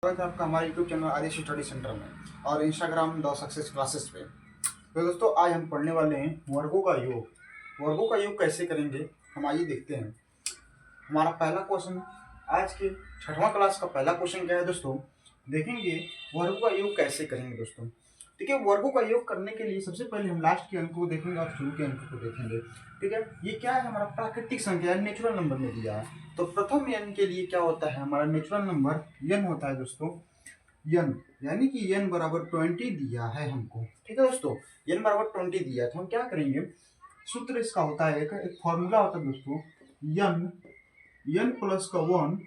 स्वागत है आपका हमारे यूट्यूब चैनल आदिश स्टडी सेंटर में और इंस्टाग्राम द सक्सेस क्लासेस पे। तो दोस्तों आज हम पढ़ने वाले हैं वर्गों का योग। वर्गों का योग कैसे करेंगे हम आइए देखते हैं। हमारा पहला क्वेश्चन आज के 6वां क्लास का पहला क्वेश्चन क्या है दोस्तों, देखेंगे वर्गों का योग कैसे करेंगे दोस्तों। ठीक है, वर्गों का योग करने के लिए सबसे पहले हम लास्ट के अंक को देखेंगे और शुरू के अंक को देखेंगे। ठीक है, ये क्या है, हमारा प्राकृतिक संख्या है, नेचुरल नंबर में दिया है। तो प्रथम n के लिए क्या होता है, हमारा नेचुरल नंबर n होता है दोस्तों, n यानी कि n बराबर 20 दिया है हमको। ठीक है दोस्तों, n बराबर 20 दिया है तो हम क्या करेंगे, सूत्र इसका होता है एक फॉर्मूला होता है दोस्तों, n प्लस का 1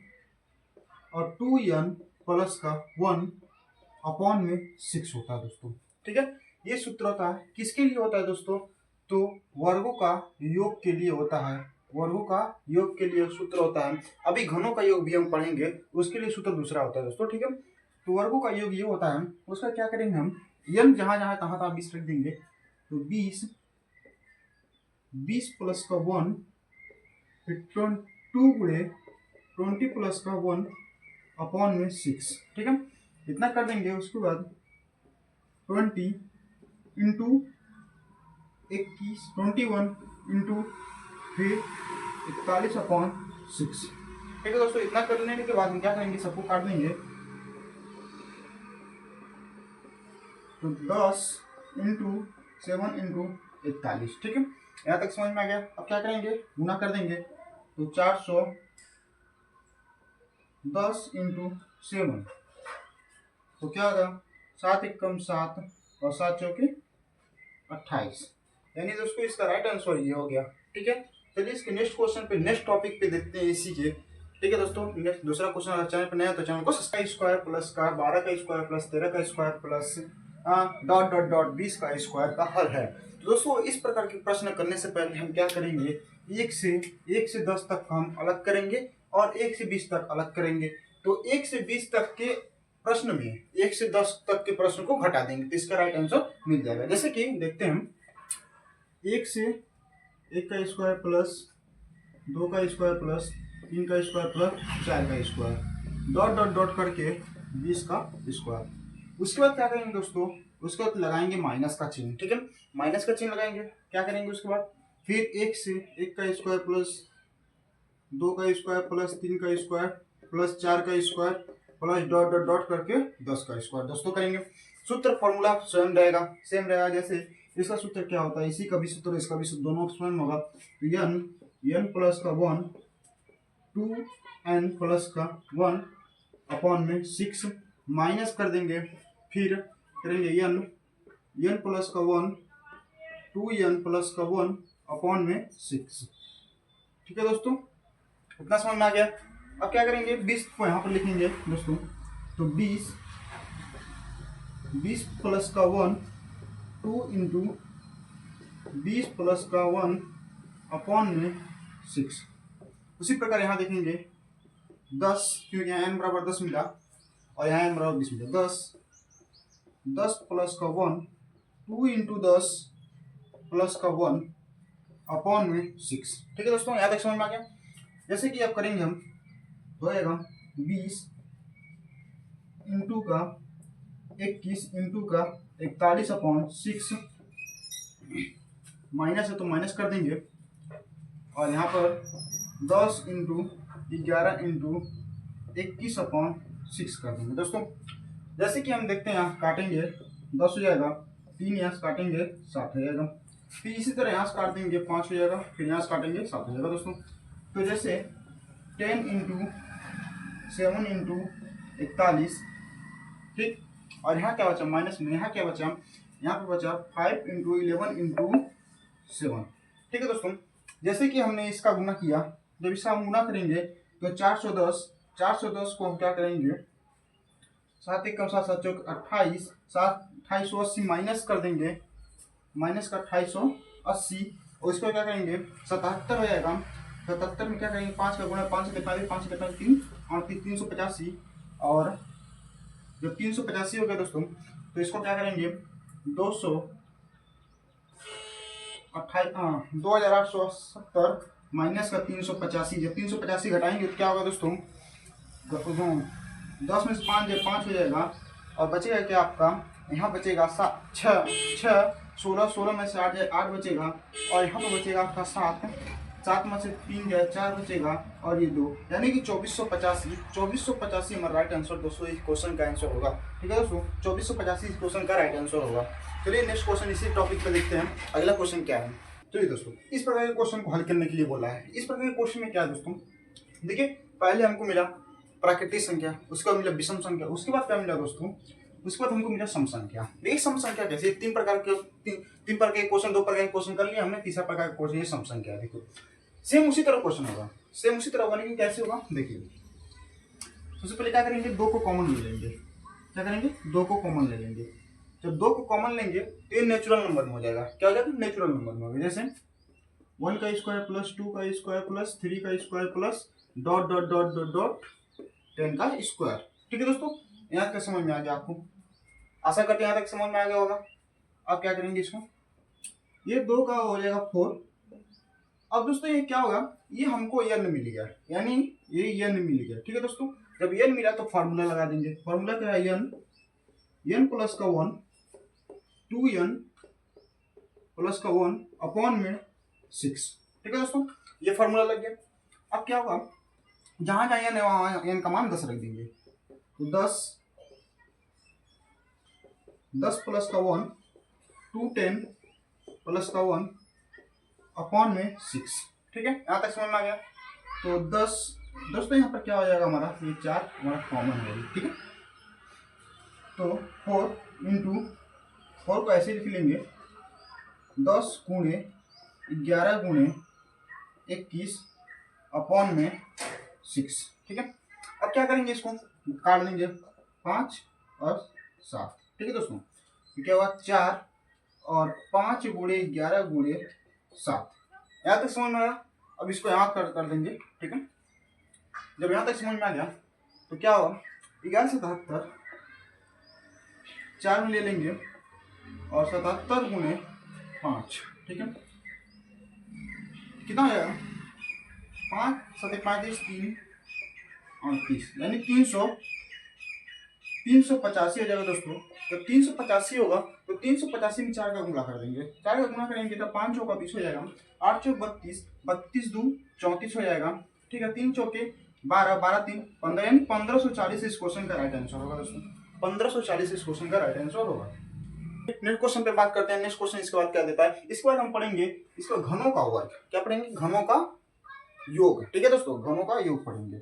और 2n प्लस का 1 अपॉन में 6 होता है दोस्तों। ठीक है, ये सूत्र होता है, किसके लिए होता है दोस्तों, तो वर्गों का योग के लिए होता है। वर्गों का योग के लिए सूत्र होता है, अभी घनों का योग भी हम पढ़ेंगे, उसके लिए सूत्र दूसरा होता है दोस्तों। ठीक है, तो वर्गों का योग ये होता है, उसका क्या करेंगे हम, n जहां जहां तहां तहां 20 रख देंगे, तो 20 प्लस का 1 फिर 2 गुणे 20 प्लस का 1 अपॉन में 6। ठीक है, इतना कर देंगे, उसके बाद 20 इंटू 21 21 इंटू फिर 41 अपॉन 6। ठीक है दोस्तों, इतना करने के बाद हम क्या करेंगे, सबको काट देंगे, तो 10 इंटू 7 इंटू 41। ठीक है, यहाँ तक समझ में आ गया। अब क्या करेंगे, गुना कर देंगे, तो 410 इंटू 7, तो क्या होगा, 7 एकम 7 और 7 चौके 28, यानी दोस्तों इसका राइट आंसर ये हो गया। ठीक है, चलिए इसके नेक्स्ट क्वेश्चन पे, नेक्स्ट टॉपिक पे देखते हैं इसी के। ठीक है दोस्तों, नेक्स्ट दूसरा क्वेश्चन, अगर चैनल पर नया तो चैनल को सब्सक्राइब, स्क्वायर प्लस का 12 का स्क्वायर प्लस 13 का square plus dot dot dot 20 का स्क्वायर का हल है। तो दोस्तों इस प्रकार के प्रश्न करने से पहले हम क्या करेंगे, 1 से 10 तक हम अलग करेंगे और 1 से 20 तक अलग करेंगे। तो 1 से 20 तक के प्रश्न में 1 से 10 तक के प्रश्न को घटा देंगे, तो इसका राइट आंसर मिल जाएगा। जैसे कि देखते हैं हम, 1 से 1 का स्क्वायर प्लस 2 का स्क्वायर प्लस 3 का स्क्वायर प्लस 4 का स्क्वायर डॉट डॉट डॉट करके 20 का स्क्वायर। उसके बाद क्या करेंगे दोस्तों, उसके बाद लगाएंगे माइनस का चिन्ह। ठीक है, माइनस का चिन्ह लगाएंगे, क्या करेंगे उसके बाद, फिर 1 से 1 का स्क्वायर प्लस 2 का स्क्वायर प्लस 3 का स्क्वायर प्लस 4 का square plus dot dot dot करके 10 का स्क्वायर दोस्तों करेंगे। सूत्र फॉर्मूला सेम रहेगा। जैसे इसका सूत्र क्या होता है, इसी का भी सूत्र इसका भी सूत्र दोनों स्वयं होगा। तो n प्लस का 1 2n प्लस का 1 अपॉन में 6 माइनस कर देंगे, फिर करेंगे n प्लस का 1 2n प्लस का 1 अपॉन में 6। ठीक है दोस्तों, इतना समझ में आ गया। अब क्या करेंगे, 20 को यहाँ पर लिखेंगे दोस्तों, तो 20 प्लस का 1 2 इंटू 20 प्लस का 1 अपॉन में 6। उसी प्रकार यहाँ देखेंगे 10, क्योंकि यहाँ n बराबर 10 मिला और यहाँ n बराबर 20 मिला, 10 प्लस का 1 2 इंटू 10 प्लस का 1 अपॉन में 6। ठीक है दोस्तों, यहाँ तक समझ में आ गया। जैसे कि अब करेंगे हम, तो आएगा 20 इंटू का 21 इंटू का 41 अपॉन 6, माइनस है तो माइनस कर देंगे, और यहाँ पर 10 इंटू 11 इंटू 21 अपॉन 6 कर देंगे दोस्तों। जैसे कि हम देखते हैं, यहाँ काटेंगे 10 हो जाएगा, 3 यहाँ से काटेंगे 7 हो जाएगा, फिर इसी तरह यहाँ से काट देंगे 5 हो जाएगा, फिर यहाँ से काटेंगे 7 हो जाएगा दोस्तों। तो जैसे 10 इंटू 7 इंटू 41, ठीक, और यहाँ क्या बचा माइनस में, यहाँ क्या बचा, यहाँ पे बचा 5 इंटू 11 इंटू 7। ठीक है दोस्तों, जैसे कि हमने इसका गुना किया, जब इसका हम गुना करेंगे तो 410 को हम क्या करेंगे, 7 एक कम 7 7 चौक 28, 2880 माइनस कर देंगे, माइनस का 2880, और इसको क्या करेंगे 77 हो जाएगा। 77 में क्या करेंगे, 5 का गुणा 5 से 3 और 385, और जब 385 हो गया दोस्तों, तो इसको क्या करेंगे 2870 माइनस का 385, जब 385 घटाएंगे तो क्या होगा दोस्तों, 10 में से 5 जाए 5 हो जाएगा, और बचेगा क्या आपका, यहाँ बचेगा 6 6 16 16 में से 8 जाए 8 बचेगा, और यहाँ पर बचेगा आपका 7 7 में से 3 जाए 4 बचेगा, और ये 2, यानी कि 2485 हमारा राइट आंसर दोस्तों इस क्वेश्चन का आंसर होगा। ठीक है दोस्तों, 2485 इस क्वेश्चन का राइट आंसर होगा। चलिए नेक्स्ट क्वेश्चन इसी टॉपिक पे देखते हैं, अगला क्वेश्चन क्या है। चलिए दोस्तों, इस प्रकार के क्वेश्चन को हल करने के लिए बोला है। इस प्रकार के क्वेश्चन में क्या है दोस्तों, देखिए पहले हमको मिला प्राकृतिक संख्या, उसके बाद मिला विषम संख्या, उसके बाद क्या मिला दोस्तों, उसके बाद हमको मिला सम संख्या। एक सम संख्या कैसे, तीन प्रकार के क्वेश्चन, 2 प्रकार के क्वेश्चन कर लिया हमने, तीसरा प्रकार का क्वेश्चन ये सम संख्या। देखो सेम उसी तरह क्वेश्चन होगा, सेम उसी तरह होगा, लेकिन कैसे होगा देखिए। सबसे पहले क्या करेंगे, 2 को कॉमन ले लेंगे। क्या करेंगे, 2 को कॉमन ले लेंगे। जब 2 को कॉमन लेंगे तो ये नेचुरल नंबर में हो जाएगा। क्या हो जाएगा, नेचुरल नंबर में होगा। जैसे 1 का स्क्वायर प्लस 2 का स्क्वायर प्लस 3 का square plus dot dot dot dot dot 10 का स्क्वायर। ठीक है दोस्तों, यहाँ तक समझ में आ गया आपको, आशा करते हैं यहाँ तक समझ में आ गया होगा। अब क्या करेंगे इसको, ये 2 का हो जाएगा 4। अब दोस्तों ये क्या होगा, ये हमको n मिल गया, यानी ये n मिल गया। ठीक है दोस्तों, जब n मिला तो फार्मूला लगा देंगे। फार्मूला क्या है, n प्लस का 1 2n प्लस का 1 अपॉन में 6। ठीक है दोस्तों, ये फार्मूला लग गया। अब क्या होगा, जहां जहां n है वहां n का मान 10 रख देंगे। तो 10 प्लस का 1 2 10 प्लस का 1 अपॉन में 6। ठीक है, यहाँ तक समझ में आ गया। तो 10 दोस्तों यहाँ पर क्या हो जाएगा हमारा, ये 4 हमारा कॉमन है। ठीक है, तो 4 इंटू 4 को ऐसे लिख लेंगे, 10 गुणे 11 गुणे 21 अपॉन में 6। ठीक है, अब क्या करेंगे, इसको काट देंगे 5 और 7। ठीक है दोस्तों, क्या हुआ 4 और 5 गुणे 11 गुणे 7। यहाँ तक समझ में आया। अब इसको यहाँ कर देंगे। ठीक है, जब यहाँ तक समझ में आ गया तो क्या होगा, 11 से 77 4 में ले लेंगे और 77 गुणे 5। ठीक है, कितना हो जाएगा, 5 7 35 3 38, यानी 385 हो जाएगा दोस्तों। जब 385 होगा तो 385 में 4 का गुणा कर देंगे। 4 का गुणा करेंगे तो 5 चौका 20 हो जाएगा, 8 चौक 32, 32 2 34 हो जाएगा। ठीक है, 3 चौके 12, 12 3 15, यानी 1540 इस क्वेश्चन का राइट आंसर होगा दोस्तों। 1540 इस क्वेश्चन का राइट आंसर होगा। नेक्स्ट क्वेश्चन पे बात करते हैं। नेक्स्ट क्वेश्चन इसके बाद क्या देता है, इसके बाद हम पढ़ेंगे इसका घनों का वर्ग। क्या पढ़ेंगे, घनों का योग। ठीक है दोस्तों, घनों का योग पढ़ेंगे।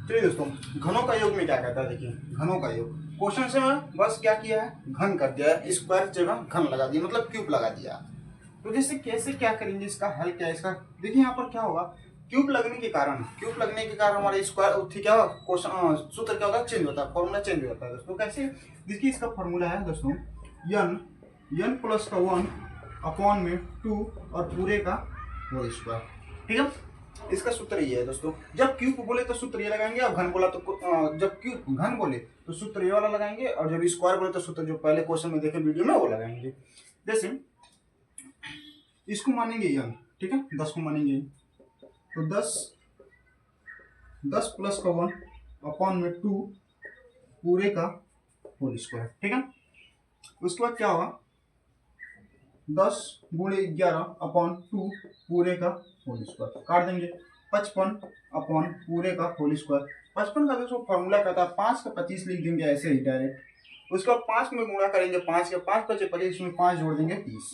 चलिए दोस्तों, घनों का योग में क्या कहता है, देखिए घनों का योग क्वेश्चन से बस क्या किया है, घन कर दिया है, स्क्वायर जगह घन लगा दिया, मतलब क्यूब लगा दिया। तो जैसे कैसे क्या करेंगे, इसका हल क्या है इसका, देखिए यहाँ पर क्या होगा, क्यूब लगने के कारण हमारा स्क्वायर ठीक है, क्वेश्चन सूत्र क्या होता है, चेंज होता है, फॉर्मूला चेंज होता है दोस्तों। कैसे, देखिए इसका फॉर्मूला है दोस्तों n प्लस का 1 अपॉन में 2 और पूरे का होल स्क्वायर। ठीक है, इसका सूत्र ये है दोस्तों। जब क्यूब बोले तो सूत्र ये लगाएंगे, और घन बोला तो जब क्यूब घन बोले तो सूत्र ये वाला लगाएंगे, और जब स्क्वायर बोले तो सूत्र जो पहले क्वेश्चन में देखे वीडियो में वो लगाएंगे। जैसे इसको मानेंगे n, ठीक है, 10 को मानेंगे, तो 10 प्लस का 1 अपॉन में 2 पूरे का होल स्क्वायर। ठीक है, उसके बाद क्या होगा, 10 गुणे 11 अपॉन 2 पूरे का होल स्क्वायर काट देंगे, 55 अपॉन पूरे का होल स्क्वायर। 55 का दोस्तों फॉर्मूला कहता है 5 का 25 लिख देंगे ऐसे ही डायरेक्ट। उसके बाद 5 में गुणा करेंगे, 5 के 5 बचे 25, इसमें 5 जोड़ देंगे 30,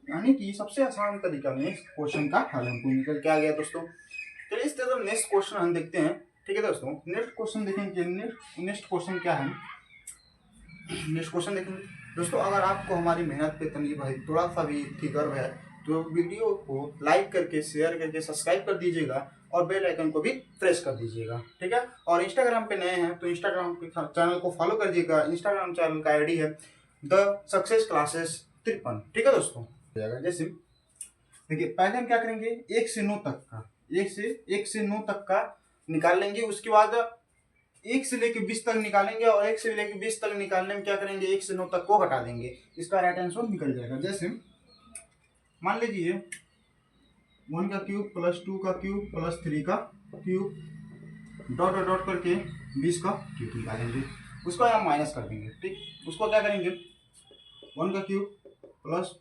यानी कि सबसे आसान तरीका में क्वेश्चन का हल हमको निकल के आ गया दोस्तों। चलिए इस तरह नेक्स्ट क्वेश्चन हम देखते हैं। ठीक है दोस्तों, नेक्स्ट क्वेश्चन देखेंगे। नेक्स्ट क्वेश्चन क्या है, नेक्स्ट क्वेश्चन देखेंगे दोस्तों। अगर आपको हमारी मेहनत पे तनिक भाई थोड़ा सा भी गर्व है तो वीडियो को लाइक करके, शेयर करके, सब्सक्राइब कर दीजिएगा, और बेल आइकन को भी प्रेस कर दीजिएगा। ठीक है, और इंस्टाग्राम पे नए हैं तो इंस्टाग्राम के चैनल को फॉलो कर दीजिएगा। इंस्टाग्राम चैनल का आईडी है द सक्सेस क्लासेस 53। ठीक है दोस्तों, जैसे देखिए पहले हम क्या करेंगे, 1 से 9 तक का, 1 से 9 तक का निकाल लेंगे। उसके बाद 1 से लेके 20 तक निकालेंगे, और 1 से लेके 20 तक निकालने में क्या करेंगे, 1 से 9 तक को घटा देंगे, इसका राइट आंसर निकल जाएगा। जैसे मान लीजिए 1 का क्यूब प्लस 2 का क्यूब प्लस 3 का क्यूब डॉट डॉट डॉट करके 20 का क्यूब निकालेंगे, उसको यहाँ माइनस कर देंगे। ठीक, उसको क्या करेंगे 1 का क्यूब प्लस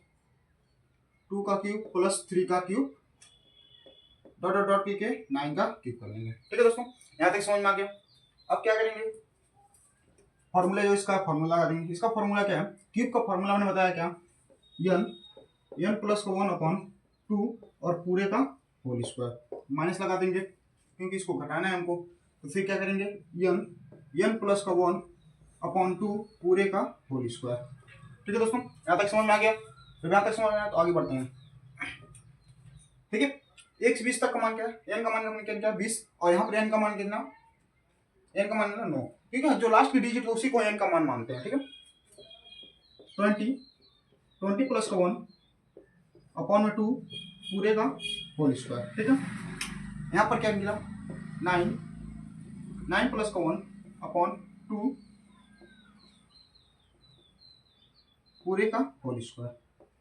2 का क्यूब प्लस 3 का क्यूब डॉट डॉट डॉट के 9 का क्यूब कर लेंगे। ठीक है दोस्तों, यहाँ तक समझ में आ गया। अब क्या करेंगे फॉर्मूला जो इसका फॉर्मूला करेंगे, इसका फॉर्मूला क्या है, क्यूब का फॉर्मूला मैंने बताया क्या, n प्लस 1/2 और पूरे का होल स्क्वायर, माइनस लगा देंगे क्योंकि इसको घटाना है हमको। तो फिर क्या करेंगे n प्लस 1/2 पूरे का होल स्क्वायर। ठीक है दोस्तों, यहाँ तक समझ में आ गया। जब यहाँ तक समझ में आया तो आगे बढ़ते हैं। ठीक है, 1 से 20 तक का मान क्या है, n का मान हमने क्या किया 20, और यहाँ पर n का मान कितना, n का मान 9। ठीक है, जो लास्ट की डिजिट है उसी को n का मान मानते हैं। ठीक है, 20 प्लस 1/2 पूरे का होल स्क्वायर। ठीक है, यहाँ पर क्या मिला 9 प्लस 1/2 पूरे का होल स्क्वायर।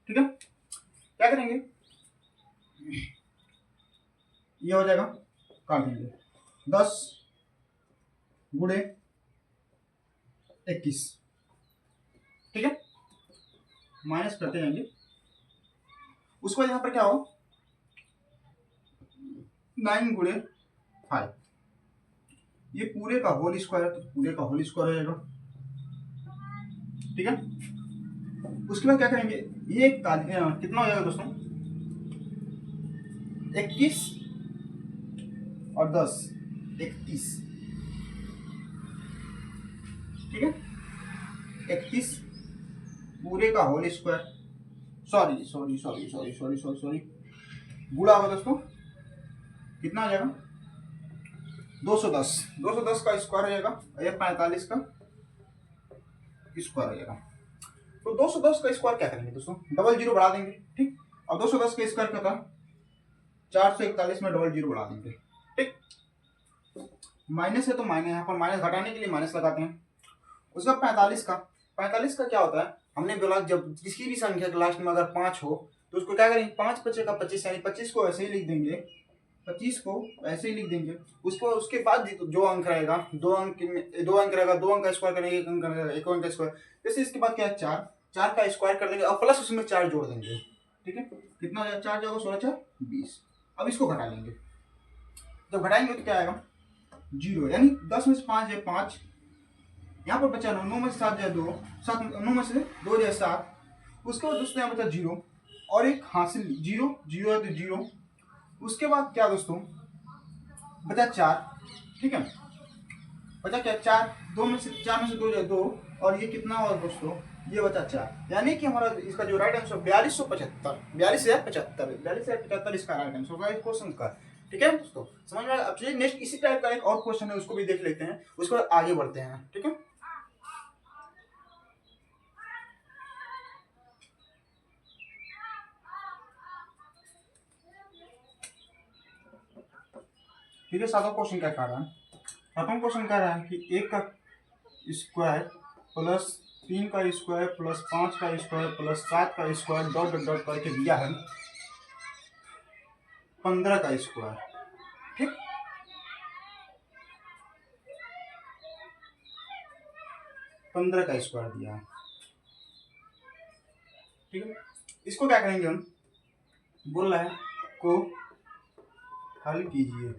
ठीक है, क्या करेंगे ये हो जाएगा, काट देंगे 10 गुणे 21। ठीक है, माइनस करते जाएंगे, उसको यहाँ पर क्या हो 9 गुणे 5, ये पूरे का होल स्क्वायर है तो पूरे का होल स्क्वायर हो जाएगा। ठीक है, उसके बाद क्या करेंगे ये कितना हो जाएगा दोस्तों 21 और 10 31। ठीक है, 31 पूरे का होल स्क्वायर, सॉरी गुणा होगा दोस्तों, कितना आ जाएगा 210 का स्क्वायर हो जाएगा, और 45 का स्क्वायर हो जाएगा। तो 210 का स्क्वायर क्या करेंगे दोस्तों, डबल जीरो बढ़ा देंगे। ठीक, अब 210 का स्क्वायर क्या था 441 में डबल जीरो बढ़ा देंगे। ठीक, माइनस है तो माइनस, यहाँ पर माइनस घटाने के लिए माइनस लगाते हैं। उसका 45 का क्या होता है, हमने बोला जब किसी भी संख्या के लास्ट में अगर 5 हो तो उसको क्या करेंगे 5 बचे का 25, यानी 25 को ऐसे ही लिख देंगे, 25 को ऐसे ही लिख देंगे। उसको उसके बाद जो अंक रहेगा 2 अंक रहेगा, 2 अंक का स्क्वायर करेंगे, 1 अंक रहेगा, 1 अंक का स्क्वायर। जैसे इसके बाद क्या है 4 का स्क्वायर कर देंगे और प्लस उसमें 4 जोड़ देंगे। ठीक है, कितना 4 जाएगा 16 4 20। अब इसको घटा लेंगे, जब घटाएंगे तो क्या आएगा 0, यानी 10 में से 5 है 5, यहाँ पर बचा 9 में से 7 जाए 2, 9 में से 2 जाए 7, उसके बाद दोस्तों यहाँ बचा 0 और एक हासिल 0 है तो 0। उसके बाद क्या दोस्तों बचा 4। ठीक है, बचा क्या 4, 4 में से 2 जाए 2, और ये कितना हुआ दोस्तों ये बचा 4, यानी कि हमारा इसका जो राइट आंसर 4275 इसका राइट आंसर होगा इस क्वेश्चन का। ठीक है दोस्तों, समझ में आया। अब चलिए नेक्स्ट इसी टाइप का एक और क्वेश्चन है, उसको भी देख लेते हैं, उसके बाद आगे बढ़ते हैं। ठीक है, ठीक है, सातवां क्वेश्चन क्या कह रहा है, प्रथम क्वेश्चन कह रहा है कि 1 का स्क्वायर प्लस 3 का स्क्वायर प्लस 5 का स्क्वायर प्लस 7 का स्क्वायर डॉट डॉट डॉट करके दिया है 15 का स्क्वायर। ठीक, 15 का स्क्वायर दिया है। ठीक है, इसको क्या करेंगे हम, बोल रहा है को हल कीजिए।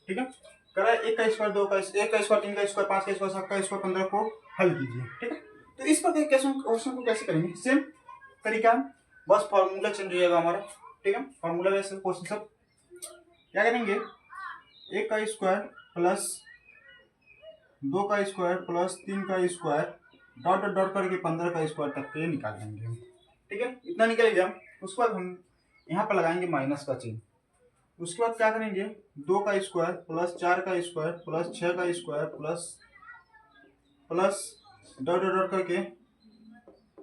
ठीक है, करा 1 का स्क्वायर 2 का 1 का स्क्वायर 3 का स्क्वायर 5 का स्क्वायर 7 का स्क्वायर 15 को हल कीजिए। ठीक है, तो इस पर क्वेश्चन को कैसे करेंगे, सेम तरीका है, बस फॉर्मूला चेंज हो जाएगा हमारा। ठीक है, फॉर्मूला वैसे क्वेश्चन सब क्या करेंगे 1 का स्क्वायर प्लस 2 का स्क्वायर प्लस 3 का स्क्वायर डॉट डॉट डॉट करके 15 का स्क्वायर तक के निकाल लेंगे। ठीक है, इतना निकल गया। उसके बाद हम यहाँ पर लगाएंगे माइनस का चिन्ह। उसके बाद क्या करेंगे 2 का स्क्वायर प्लस 4 का स्क्वायर प्लस 6 का square plus dot dot dot करके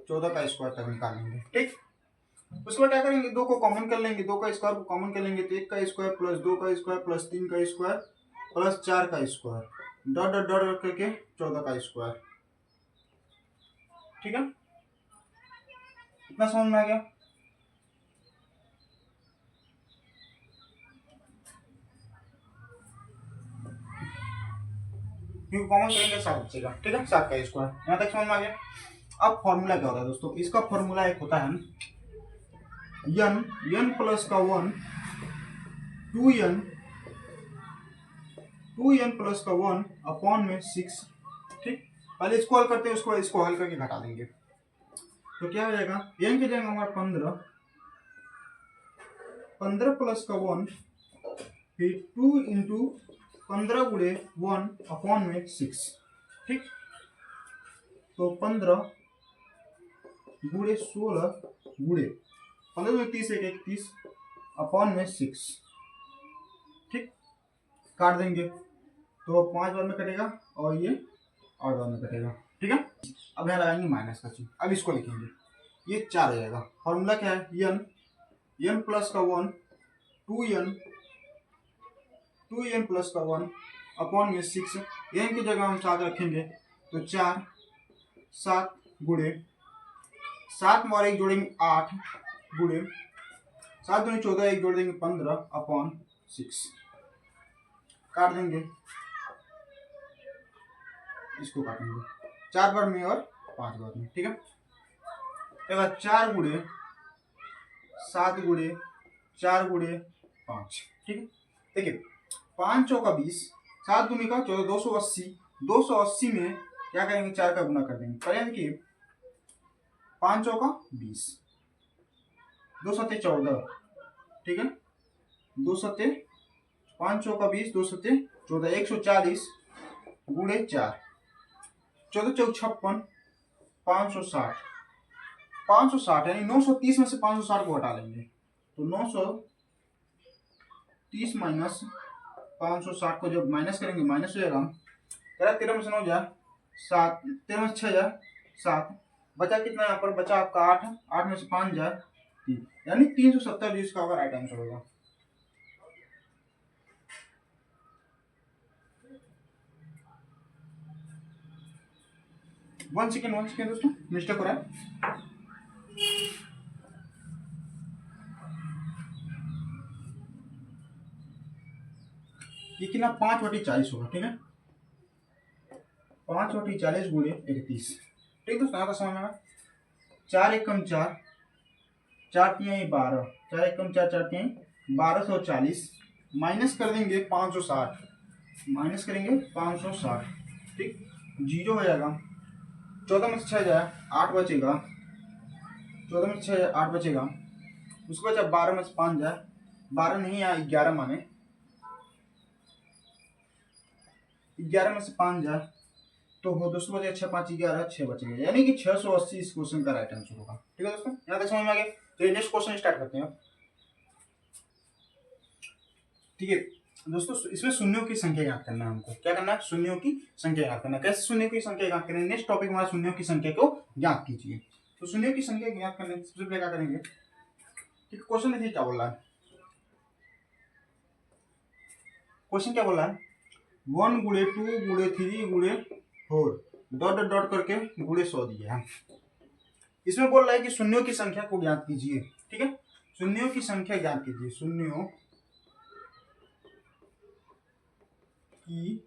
14 का स्क्वायर तक निकालेंगे। ठीक, उसके बाद क्या करेंगे 2 को कॉमन कर लेंगे, 2 का स्क्वायर को कॉमन कर लेंगे तो 1 का स्क्वायर प्लस 2 का स्क्वायर प्लस 3 का स्क्वायर प्लस 4 का स्क्वायर डॉट डॉट डॉट करके 14 का स्क्वायर। ठीक है, इतना समझ में आ गया। क्योंकि कॉमन करेंगे 7 बचेगा, ठीक है, 7 का स्क्वायर। यहाँ तक समझ में आ गया। अब फॉर्मूला क्या होता है दोस्तों, इसका फॉर्मूला एक होता है n प्लस का 1 2n प्लस का 1 अपॉन में 6, ठीक। पहले इसको हल करते हैं, उसको इसको हल करके घटा देंगे तो क्या हो जाएगा, n की जगह हमारा 15 प्लस का 1 फिर 2 इंटू 15 गुणे 1 अपॉन में 6, ठीक। तो 15 गुणे 16 गुणे 15 में 30 एक 31 अपॉन में 6, ठीक। काट देंगे तो 5 बार में कटेगा और ये 8 बार में कटेगा, ठीक है। अब यहाँ लगाएंगे माइनस का चिन्ह, अब इसको लिखेंगे, ये 4 हो जाएगा। फॉर्मूला क्या है, n प्लस का 1 2n प्लस का 1 अपॉन में 6, n की जगह हम 7 रखेंगे तो 4 7 गुणे 7 में और 1 जोड़ेंगे 8 गुणे 7 दूनी 14 1 जोड़ देंगे 15 अपॉन 6, काट देंगे, इसको काटेंगे 4 बार में और 5 बार में, ठीक है। एक बार 4 गुणे 7 गुणे 4 गुणे 5, ठीक है। देखिए 5 चौका 20, 7 दूनी का 14 280 में क्या करेंगे, 4 का गुना कर देंगे, करें देखिए 5 चौका 20 2 सत्ते 14, ठीक है, 2 सत्ते 5 चौका 20 2 सत्ते 14 140 गुणे 4 14 चौक 56 560 यानी 930 में से 560 को हटा लेंगे तो 930 माइनस 560 को जब माइनस करेंगे माइनस हो जाएगा, 13 में से 9 जाए 7, 13 में से 6 जाए 7, बचा कितना, यहाँ पर बचा आपका 8 में से 5 जाए 3, यानी 370 इसका होगा राइट आंसर होगा। वन सेकेंड दोस्तों, मिस्टेक हो रहा है। ये कितना 5/40 होगा, ठीक है, 5/40 गुणे 31, ठीक दोस्तों, यहाँ का समझ में 4 एकम 4 4 3 12 4 एकम 4 4 3 1240 माइनस कर देंगे 560 माइनस करेंगे 560, ठीक, जीरो हो जाएगा। 14 में से 6 जाए 8 बचेगा, 14 में से 6 8 बचेगा, उसके बाद 12 में से 5 जाए 12 नहीं आया 11 माने 11 में से 5 जाए तो हो दोस्तों बचे 6 5 11 6 बचेगा, यानी कि 680 इस क्वेश्चन का राइट आंसर होगा, ठीक है दोस्तों, यहाँ तक समझ में आ गया। तो नेक्स्ट क्वेश्चन स्टार्ट करते हैं, ठीक है दोस्तों। इसमें शून्यों की संख्या याद करना है हमको, क्या करना है, शून्यों की संख्या याद करना है। कैसे शून्यों की संख्या याद करें, नेक्स्ट टॉपिक हमारा शून्यों की संख्या को याद कीजिए। तो शून्यों की संख्या याद करने सबसे पहले क्या करेंगे, ठीक, क्वेश्चन देखिए क्या बोल रहा है, क्वेश्चन क्या बोल रहा है, 1 गुणे 2 गुणे 3 गुणे 4 डॉट डॉट डॉट करके गुणे 100 दिया है। इसमें बोल रहा है कि शून्यों की संख्या को ज्ञात कीजिए, ठीक है, शून्यों की संख्या ज्ञात कीजिए, शून्यों की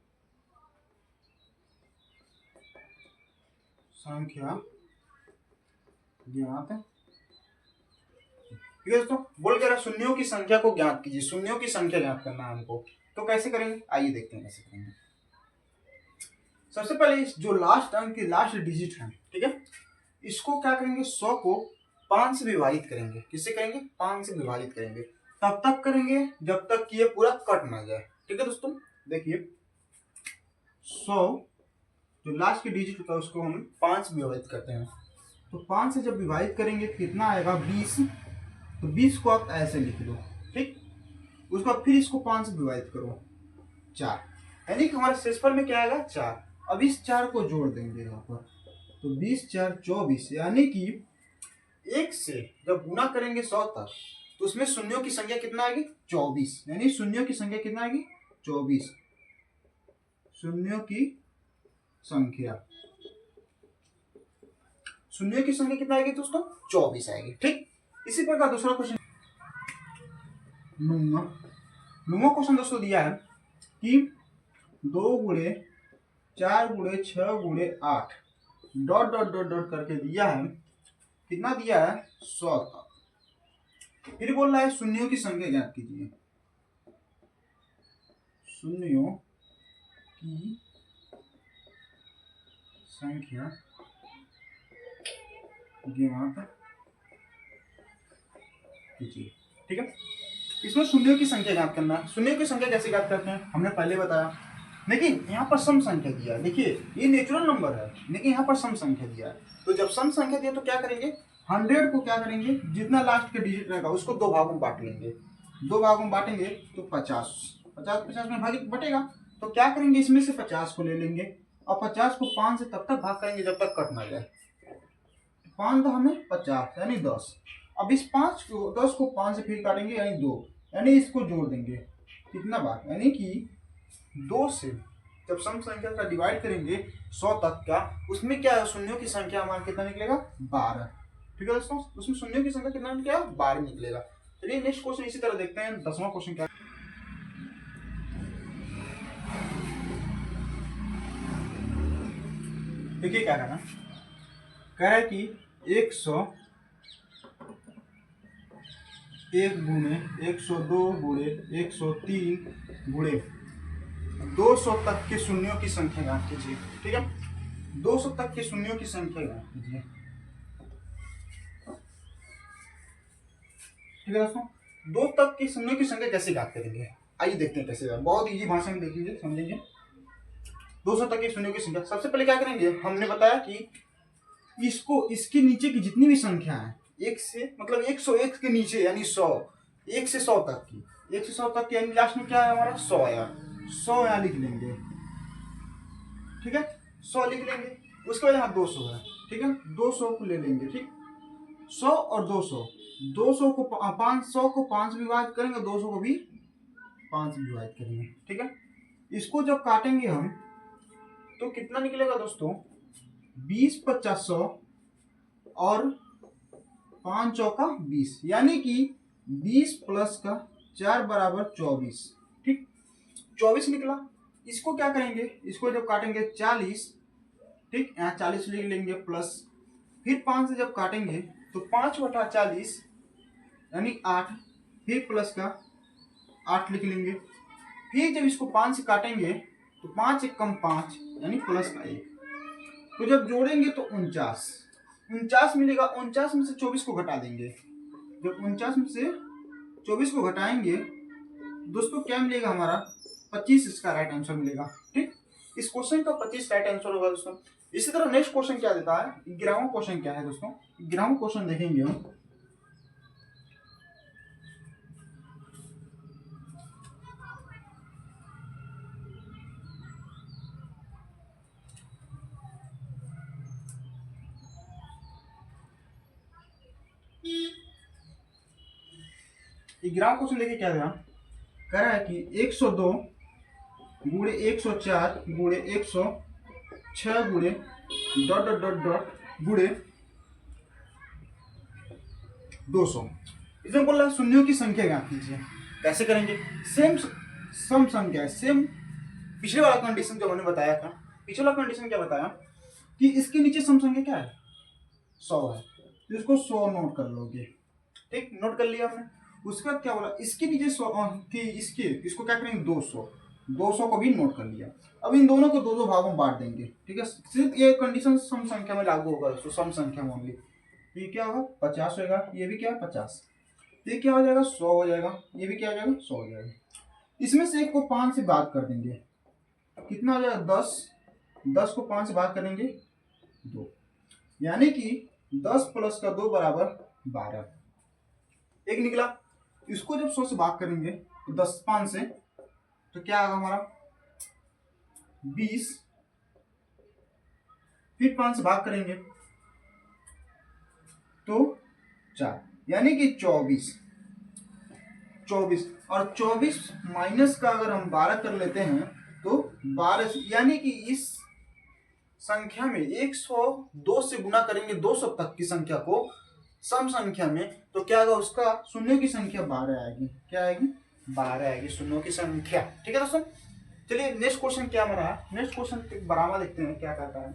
संख्या ज्ञात, ठीक है दोस्तों, बोल के रहा शून्यों की संख्या को ज्ञात कीजिए, शून्यों की संख्या ज्ञात करना है हमको। तो कैसे करेंगे, आइए देखते हैं कैसे करेंगे। सबसे पहले जो लास्ट अंक की लास्ट डिजिट है, ठीक है, इसको क्या करेंगे, 100 को 5 से विभाजित करेंगे। किससे करेंगे, 5 से विभाजित करेंगे। तब तक करेंगे जब तक कि ये पूरा कट ना जाए, ठीक है दोस्तों। देखिए 100 जो लास्ट की डिजिट होता है उसको हम 5 से विभाजित करते हैं, तो 5 से जब विभाजित करेंगे कितना आएगा 20, तो 20 को आप ऐसे लिख दो, ठीक, उसके बाद फिर इसको 5 से विभाजित करो 4, यानी कि हमारे शेषफल में क्या आएगा 4। अब इस 4 को जोड़ देंगे यहाँ पर, तो 20 4 24, यानी कि 1 से जब गुना करेंगे 100 तक तो उसमें शून्यों की संख्या कितना आएगी 24, यानी शून्यों की संख्या कितना आएगी 24, शून्यों की संख्या कितना आएगी दोस्तों 24 आएगी, ठीक। इसी प्रकार दूसरा क्वेश्चन, नुमा क्वेश्चन दोस्तों दिया है कि 2 गुणे 4 गुणे 6 गुणे 8 डॉट डॉट डॉट डॉट करके दिया है, कितना दिया है 100 तक। फिर बोल रहा है शून्यों की संख्या ज्ञात कीजिए, शून्यों की संख्या ज्ञात कीजिए। ठीक है, इसमें शून्यों की संख्या ज्ञात करना है। शून्यों की संख्या कैसे ज्ञात करते हैं हमने पहले बताया, लेकिन यहाँ पर सम संख्या दिया है। देखिए ये नेचुरल नंबर है, लेकिन यहाँ पर सम संख्या दिया है। तो जब सम संख्या दिया तो क्या करेंगे, 100 को क्या करेंगे, जितना लास्ट के डिजिट रहेगा उसको 2 भागों में बांट लेंगे। 2 भागों में बांटेंगे तो 50 50 में भाग बटेगा। तो क्या करेंगे, इसमें से 50 को ले लेंगे और 50 को 5 से तब तक भाग करेंगे जब तक कट ना जाए। 5 तो हमें 50 यानी 10। अब इस 5 को 10 को 5 से फिर काटेंगे यानी 2, यानी इसको जोड़ देंगे कितना बार, यानी कि 2 से जब सम संख्या का डिवाइड करेंगे 100 तक का, उसमें क्या है शून्यों की संख्या हमारा कितना निकलेगा 12। ठीक है दोस्तों, उसमें शून्यों की संख्या कितना निकलेगा 12 निकलेगा। चलिए नेक्स्ट क्वेश्चन इसी तरह देखते हैं। 10वां क्वेश्चन क्या, देखिए क्या कहना, कह रहा है कि 100 1 गुणे 102 गुणे 103 गुणे 200 तक के शून्यों की संख्या ज्ञात कीजिए। ठीक है, 200 तक के शून्यों की संख्या ज्ञात कीजिए। ठीक है दोस्तों, 2 तक की शून्यों की संख्या कैसे ज्ञात करेंगे, आइए देखते हैं कैसे। बहुत इजी भाषा में देख लीजिए, समझेंगे। 200 तक की शून्यों की संख्या, सबसे पहले क्या करेंगे, हमने बताया कि इसको इसके नीचे की जितनी भी संख्या है, एक से मतलब 101 के नीचे यानी 100, 1 से 100 तक की, 1 से 100 तक की यानी लास्ट में क्या है हमारा 100 आया, 100 यहाँ लिख लेंगे। ठीक है, 100 लिख लेंगे, उसके बाद यहाँ 200 है। ठीक है, 200 को ले लेंगे। ठीक, 100 और 200, 200 को 500 को 5 विभाजित करेंगे, 200 को भी 5 विभाजित करेंगे। ठीक है, इसको जब काटेंगे हम तो कितना निकलेगा दोस्तों, 20 50 100 और 5 चौका 20, यानी कि 20 प्लस का 4 बराबर 24। ठीक, 24 निकला। इसको क्या करेंगे, इसको जब काटेंगे 40, ठीक, यहाँ 40 लिख लेंगे प्लस, फिर 5 से जब काटेंगे तो 5 बटा 40 यानी 8, फिर प्लस का 8 लिख लेंगे। फिर जब इसको 5 से काटेंगे तो 5 एक कम 5 यानी प्लस का 1, तो जब जोड़ेंगे तो 49 मिलेगा। 49 में से 24 को घटा देंगे, जब 49 में से 24 को घटाएंगे दोस्तों क्या मिलेगा हमारा 25, इसका राइट आंसर मिलेगा। ठीक, इस क्वेश्चन का 25 राइट आंसर होगा दोस्तों। इसी तरह नेक्स्ट क्वेश्चन क्या देता है, 11वां क्वेश्चन क्या है दोस्तों, 11वां क्वेश्चन देखेंगे हम। ग्राम क्वेश्चन देखिए क्या देगा, कह रहा है कि 102 गुणे 104 गुणे 106 गुणे डॉट डॉट डॉट डॉट गुणे 200। इसमें बोल रहा है शून्यों की संख्या ज्ञात कीजिए। कैसे करेंगे, सेम सम संख्या है, सेम पिछले वाला कंडीशन जो मैंने बताया था। पिछले वाला कंडीशन क्या बताया कि इसके नीचे सम संख्या क्या है 100 है, तो इसको 100 नोट कर लोगे। ठीक, नोट कर लिया हमने। उसके बाद क्या बोला, इसके नीचे 100 थी, इसको क्या करेंगे 200 को भी नोट कर लिया। अब इन दोनों को 2 भागों में बांट देंगे। ठीक है, सिर्फ ये कंडीशन सम संख्या में लागू होगा दोस्तों, सम संख्या में ओनली। ये क्या होगा 50 होगा, ये भी क्या है 50, ये क्या हो जाएगा 100 हो जाएगा, ये भी क्या हो जाएगा 100 हो जाएगा। इसमें से एक को 5 से भाग कर देंगे, कितना हो जाएगा 10, 10 को 5 से भाग करेंगे 2, यानी कि 10 प्लस का 2 बराबर 12, एक निकला। इसको जब 100 से भाग करेंगे तो 10 5 से तो क्या आएगा हमारा 20, फिर 5 से भाग करेंगे तो 4, यानी कि 24 और 24 माइनस का अगर हम 12 कर लेते हैं तो 12, यानी कि इस संख्या में 102 से गुना करेंगे 200 तक की संख्या को सम संख्या में, तो क्या आएगा उसका शून्यों की संख्या 12 आएगी। क्या आएगी 12 आएगी शून्यों की संख्या। ठीक है दोस्तों, चलिए नेक्स्ट क्वेश्चन क्या बना है, नेक्स्ट क्वेश्चन बराबर देखते हैं क्या कहता है।